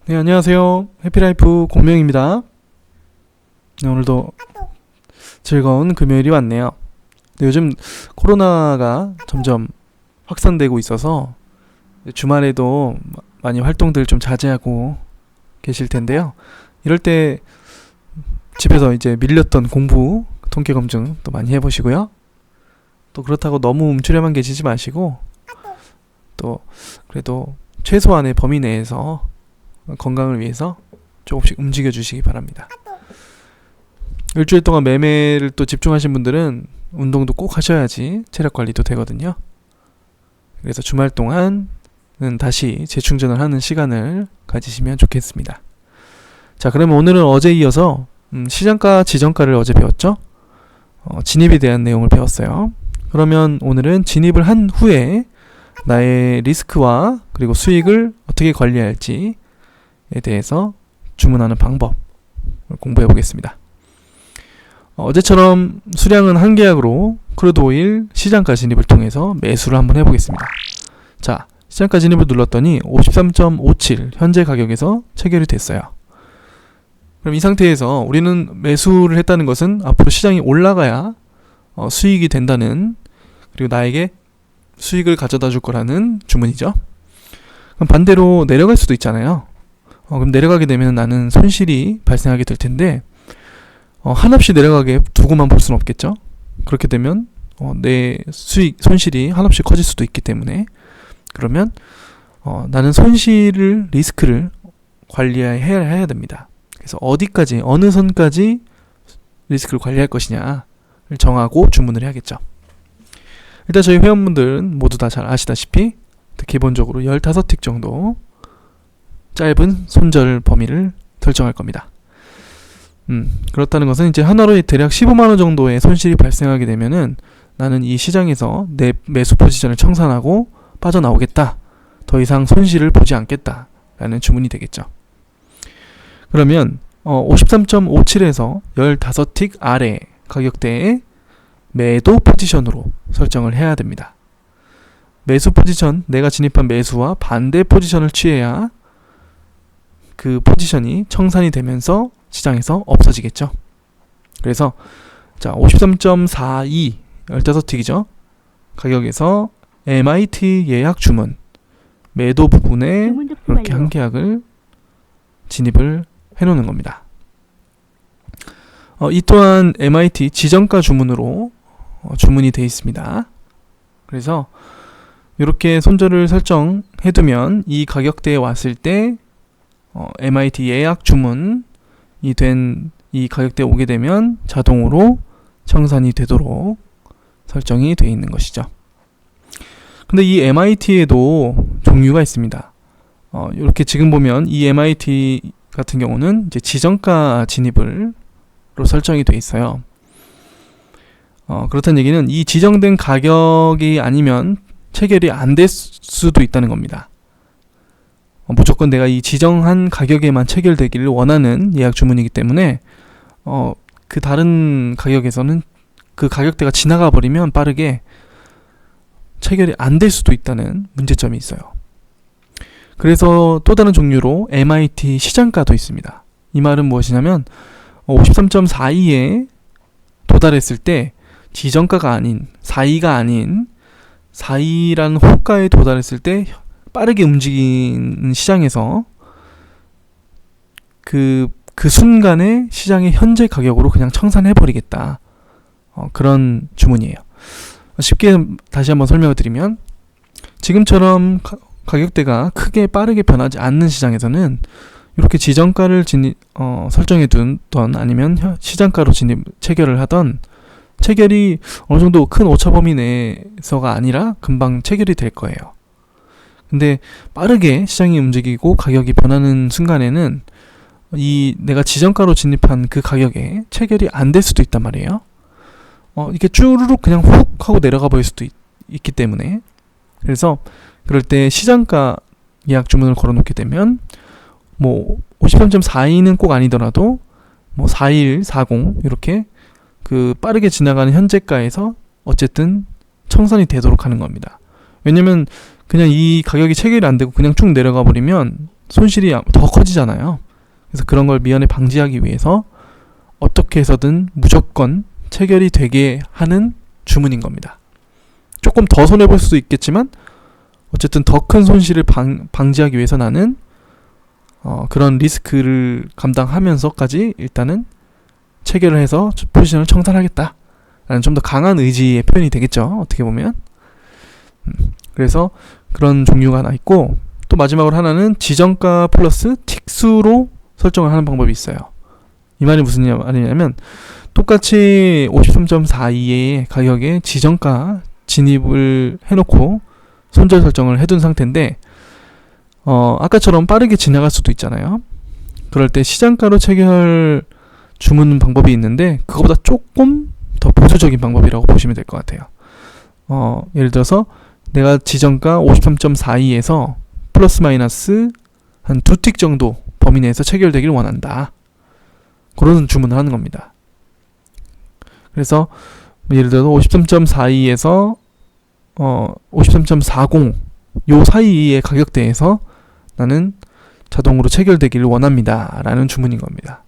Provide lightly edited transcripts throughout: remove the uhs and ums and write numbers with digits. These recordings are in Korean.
네, 안녕하세요. 해피라이프 공명입니다. 네, 오늘도 즐거운 금요일이 왔네요. 네, 요즘 코로나가 점점 확산되고 있어서 주말에도 많이 활동들 좀 자제하고 계실 텐데요. 이럴 때 집에서 이제 밀렸던 공부, 통계 검증 또 많이 해보시고요. 또 그렇다고 너무 움츠려만 계시지 마시고 또 그래도 최소한의 범위 내에서 건강을 위해서 조금씩 움직여 주시기 바랍니다. 일주일 동안 매매를 또 집중하신 분들은 운동도 꼭 하셔야지 체력 관리도 되거든요. 그래서 주말 동안은 다시 재충전을 하는 시간을 가지시면 좋겠습니다. 자, 그러면 오늘은 어제 이어서 시장가, 지정가를 어제 배웠죠? 진입에 대한 내용을 배웠어요. 그러면 오늘은 진입을 한 후에 나의 리스크와 그리고 수익을 어떻게 관리할지에 대해서 주문하는 방법 공부해 보겠습니다. 어제처럼 수량은 한 계약으로 크루드 오일 시장가 진입을 통해서 매수를 한번 해보겠습니다. 자, 시장가 진입을 눌렀더니 53.57 현재 가격에서 체결이 됐어요. 그럼 이 상태에서 우리는 매수를 했다는 것은 앞으로 시장이 올라가야 수익이 된다는, 그리고 나에게 수익을 가져다 줄 거라는 주문이죠. 그럼 반대로 내려갈 수도 있잖아요. 그럼 내려가게 되면 나는 손실이 발생하게 될 텐데 한없이 내려가게 두고만 볼 수는 없겠죠. 그렇게 되면 내 수익 손실이 한없이 커질 수도 있기 때문에, 그러면 나는 손실을, 리스크를 관리해야 됩니다. 그래서 어디까지, 어느 선까지 리스크를 관리할 것이냐를 정하고 주문을 해야겠죠. 일단 저희 회원분들은 모두 다 잘 아시다시피 기본적으로 15틱 정도 짧은 손절 범위를 설정할 겁니다. 그렇다는 것은 이제 하나로 대략 15만원 정도의 손실이 발생하게 되면은 나는 이 시장에서 내 매수 포지션을 청산하고 빠져나오겠다. 더 이상 손실을 보지 않겠다. 라는 주문이 되겠죠. 그러면 53.57에서 15틱 아래 가격대의 매도 포지션으로 설정을 해야 됩니다. 매수 포지션, 내가 진입한 매수와 반대 포지션을 취해야 그 포지션이 청산이 되면서 시장에서 없어지겠죠. 그래서 자, 53.42 15틱이죠. 가격에서 MIT 예약 주문 매도 부분에 이렇게 한 계약을 진입을 해놓는 겁니다. 이 또한 MIT 지정가 주문으로 주문이 되어 있습니다. 그래서 이렇게 손절을 설정해두면 이 가격대에 왔을 때 MIT 예약 주문이 된 이 가격대에 오게 되면 자동으로 청산이 되도록 설정이 되어 있는 것이죠. 근데 이 MIT에도 종류가 있습니다. 이렇게 지금 보면 이 MIT 같은 경우는 이제 지정가 진입으로 설정이 되어 있어요. 그렇다는 얘기는 이 지정된 가격이 아니면 체결이 안 될 수도 있다는 겁니다. 무조건 내가 이 지정한 가격에만 체결되기를 원하는 예약 주문이기 때문에 그 다른 가격에서는 그 가격대가 지나가 버리면 빠르게 체결이 안 될 수도 있다는 문제점이 있어요. 그래서 또 다른 종류로 MIT 시장가도 있습니다. 이 말은 무엇이냐면 53.42에 도달했을 때 지정가가 아닌 42가 아닌 42라는 호가에 도달했을 때 빠르게 움직이는 시장에서 그 순간에 시장의 현재 가격으로 그냥 청산해버리겠다. 그런 주문이에요. 쉽게 다시 한번 설명을 드리면, 지금처럼 가격대가 크게 빠르게 변하지 않는 시장에서는 이렇게 지정가를 설정해 둔던, 아니면 시장가로 체결을 하던, 체결이 어느 정도 큰 오차 범위 내에서가 아니라 금방 체결이 될 거예요. 근데 빠르게 시장이 움직이고 가격이 변하는 순간에는 이 내가 지정가로 진입한 그 가격에 체결이 안 될 수도 있단 말이에요. 이게 쭈루룩 그냥 훅 하고 내려가 버릴 수도 있기 때문에, 그래서 그럴 때 시장가 예약 주문을 걸어놓게 되면 53.42는 꼭 아니더라도 41, 40 이렇게 그 빠르게 지나가는 현재가에서 어쨌든 청산이 되도록 하는 겁니다. 왜냐면 그냥 이 가격이 체결이 안 되고 그냥 쭉 내려가 버리면 손실이 더 커지잖아요. 그래서 그런 걸 미연에 방지하기 위해서 어떻게 해서든 무조건 체결이 되게 하는 주문인 겁니다. 조금 더 손해볼 수도 있겠지만 어쨌든 더 큰 손실을 방지하기 위해서 나는 그런 리스크를 감당하면서까지 일단은 체결을 해서 포지션을 청산하겠다 라는 좀 더 강한 의지의 표현이 되겠죠. 어떻게 보면. 그래서 그런 종류가 하나 있고, 또 마지막으로 하나는 지정가 플러스 틱수로 설정을 하는 방법이 있어요. 이 말이 무슨 말이냐면 똑같이 53.42의 가격에 지정가 진입을 해놓고 손절 설정을 해둔 상태인데 아까처럼 빠르게 지나갈 수도 있잖아요. 그럴 때 시장가로 체결 주문 방법이 있는데 그거보다 조금 더 보수적인 방법이라고 보시면 될 것 같아요. 예를 들어서 내가 지정가 53.42에서 플러스 마이너스 한 2틱 정도 범위 내에서 체결되길 원한다. 그런 주문을 하는 겁니다. 그래서 예를 들어서 53.42에서 53.40 요 사이의 가격대에서 나는 자동으로 체결되기를 원합니다 라는 주문인 겁니다.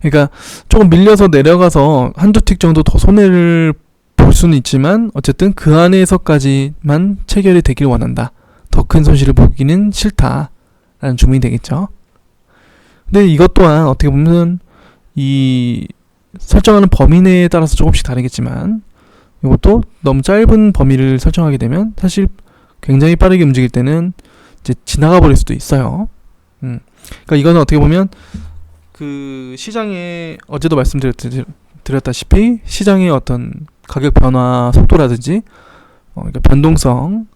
그러니까 조금 밀려서 내려가서 한두 틱 정도 더 손해를 볼 수는 있지만 어쨌든 그 안에서까지만 체결이 되길 원한다. 더 큰 손실을 보기는 싫다 라는 주문이 되겠죠. 근데 이것 또한 어떻게 보면 이 설정하는 범위 내에 따라서 조금씩 다르겠지만 이것도 너무 짧은 범위를 설정하게 되면 사실 굉장히 빠르게 움직일 때는 이제 지나가 버릴 수도 있어요. 그러니까 이거는 어떻게 보면 그 시장에 어제도 말씀드렸다시피 시장의 어떤 가격 변화 속도라든지 그러니까 변동성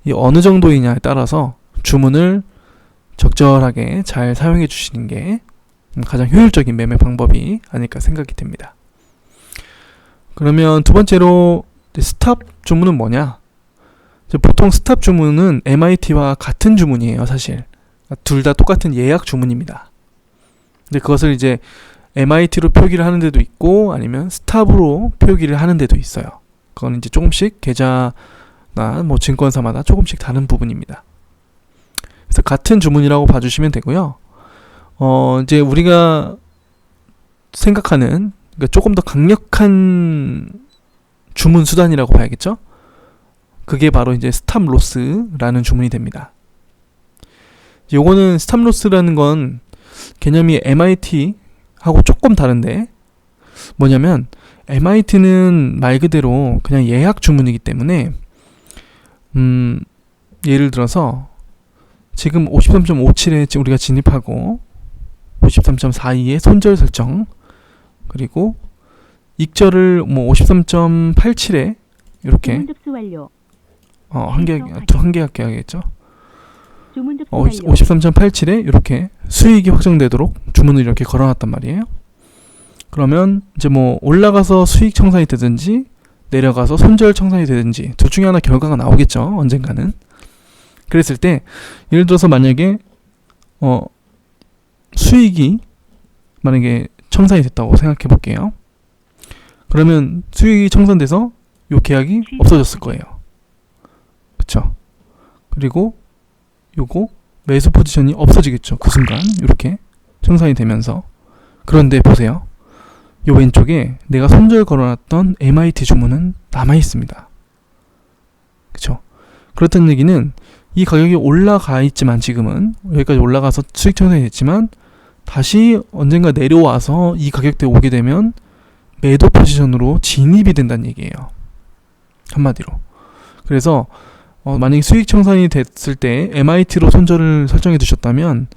이 어느 정도이냐에 따라서 주문을 적절하게 잘 사용해 주시는 게 가장 효율적인 매매 방법이 아닐까 생각이 됩니다. 그러면 두 번째로 스탑 주문은 뭐냐? 보통 스탑 주문은 MIT와 같은 주문이에요, 사실. 둘 다 똑같은 예약 주문입니다. 근데 그것을 이제 MIT로 표기를 하는 데도 있고 아니면 스탑으로 표기를 하는 데도 있어요. 그건 이제 조금씩 계좌나 뭐 증권사마다 조금씩 다른 부분입니다. 그래서 같은 주문이라고 봐주시면 되고요. 이제 우리가 생각하는 그러니까 조금 더 강력한 주문 수단이라고 봐야겠죠. 그게 바로 이제 스탑 로스라는 주문이 됩니다. 요거는 스탑 로스라는 건 개념이 MIT하고 조금 다른데 뭐냐면 MIT는 말 그대로 그냥 예약 주문이기 때문에 예를 들어서 지금 53.57에 우리가 진입하고 53.42에 손절 설정 그리고 익절을 뭐 53.87에 이렇게 한 개 할게 하겠죠. 53.87에 이렇게 수익이 확정되도록 주문을 이렇게 걸어놨단 말이에요. 그러면 이제 뭐 올라가서 수익 청산이 되든지 내려가서 손절 청산이 되든지 둘 중에 하나 결과가 나오겠죠. 언젠가는. 그랬을 때 예를 들어서 만약에 수익이 만약에 청산이 됐다고 생각해 볼게요. 그러면 수익이 청산돼서 요 계약이 없어졌을 거예요. 그쵸? 그리고 요거 매수 포지션이 없어지겠죠. 그 순간 이렇게 청산이 되면서. 그런데 보세요. 요 왼쪽에 내가 손절 걸어놨던 MIT 주문은 남아있습니다. 그쵸? 그렇다는 얘기는 이 가격이 올라가 있지만 지금은 여기까지 올라가서 수익 청산이 됐지만 다시 언젠가 내려와서 이 가격대에 오게 되면 매도 포지션으로 진입이 된다는 얘기예요. 한마디로. 그래서 만약에 수익 청산이 됐을 때 MIT로 손절을 설정해 두셨다면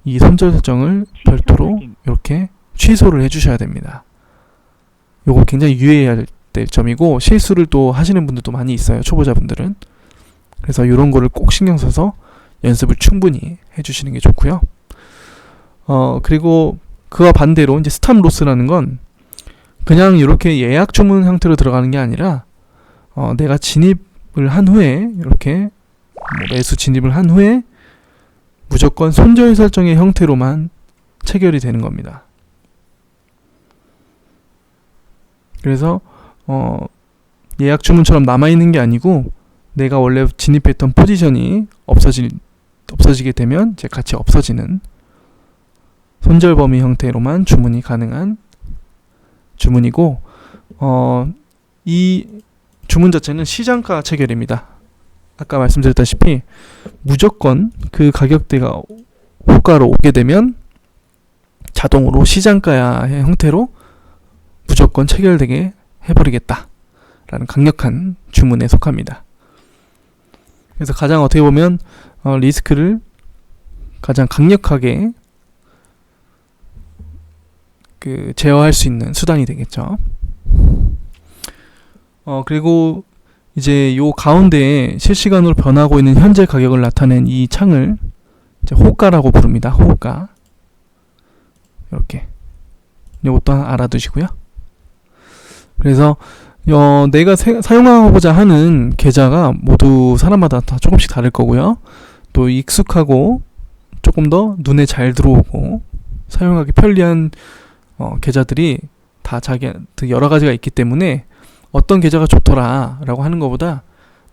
이 손절 설정을 별도로 이렇게 취소를 해주셔야 됩니다. 요거 굉장히 유의해야 될 점이고 실수를 또 하시는 분들도 많이 있어요. 초보자분들은. 그래서 이런 거를 꼭 신경 써서 연습을 충분히 해주시는 게 좋고요. 그리고 그와 반대로 이제 스탑 로스라는 건 그냥 이렇게 예약 주문 형태로 들어가는 게 아니라 내가 진입을 한 후에 이렇게 매수 진입을 한 후에 무조건 손절 설정의 형태로만 체결이 되는 겁니다. 그래서 예약 주문처럼 남아있는 게 아니고 내가 원래 진입했던 포지션이 없어질 없어지게 되면 이제 같이 없어지는 손절 범위 형태로만 주문이 가능한 주문이고, 이 주문 자체는 시장가 체결입니다. 아까 말씀드렸다시피 무조건 그 가격대가 호가로 오게 되면 자동으로 시장가의 형태로 무조건 체결되게 해버리겠다 라는 강력한 주문에 속합니다. 그래서 가장 어떻게 보면 리스크를 가장 강력하게 제어할 수 있는 수단이 되겠죠. 그리고 이제 요 가운데에 실시간으로 변하고 있는 현재 가격을 나타낸 이 창을 이제 호가라고 부릅니다. 호가. 이렇게. 이것도 알아두시고요. 그래서 내가 사용하고자 하는 계좌가 모두 사람마다 다 조금씩 다를 거고요. 또 익숙하고 조금 더 눈에 잘 들어오고 사용하기 편리한 계좌들이 다 여러 가지가 있기 때문에 어떤 계좌가 좋더라 라고 하는 것보다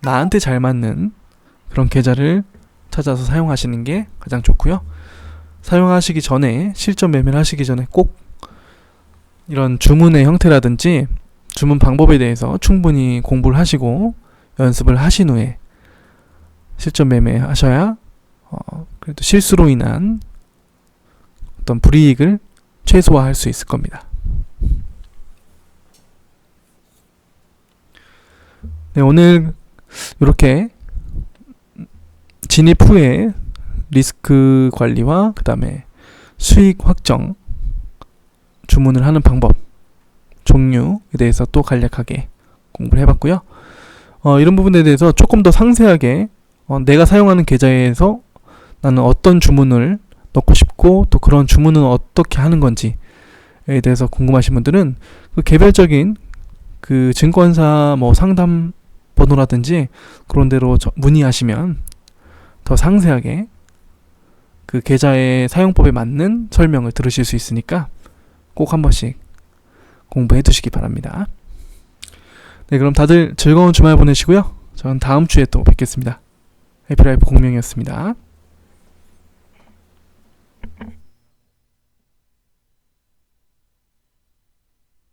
나한테 잘 맞는 그런 계좌를 찾아서 사용하시는 게 가장 좋고요. 사용하시기 전에, 실전 매매를 하시기 전에 꼭 이런 주문의 형태라든지 주문 방법에 대해서 충분히 공부를 하시고 연습을 하신 후에 실전 매매 하셔야 그래도 실수로 인한 어떤 불이익을 최소화할 수 있을 겁니다. 네, 오늘 이렇게 진입 후에 리스크 관리와 그 다음에 수익 확정, 주문을 하는 방법, 종류에 대해서 또 간략하게 공부를 해봤고요. 이런 부분에 대해서 조금 더 상세하게 내가 사용하는 계좌에서 나는 어떤 주문을 넣고 싶고 또 그런 주문은 어떻게 하는 건지에 대해서 궁금하신 분들은 그 개별적인 그 증권사 상담 번호라든지 그런 데로 문의하시면 더 상세하게 그 계좌의 사용법에 맞는 설명을 들으실 수 있으니까 꼭 한 번씩 공부해 두시기 바랍니다. 네, 그럼 다들 즐거운 주말 보내시고요. 저는 다음 주에 또 뵙겠습니다. 해피라이프 공명이었습니다.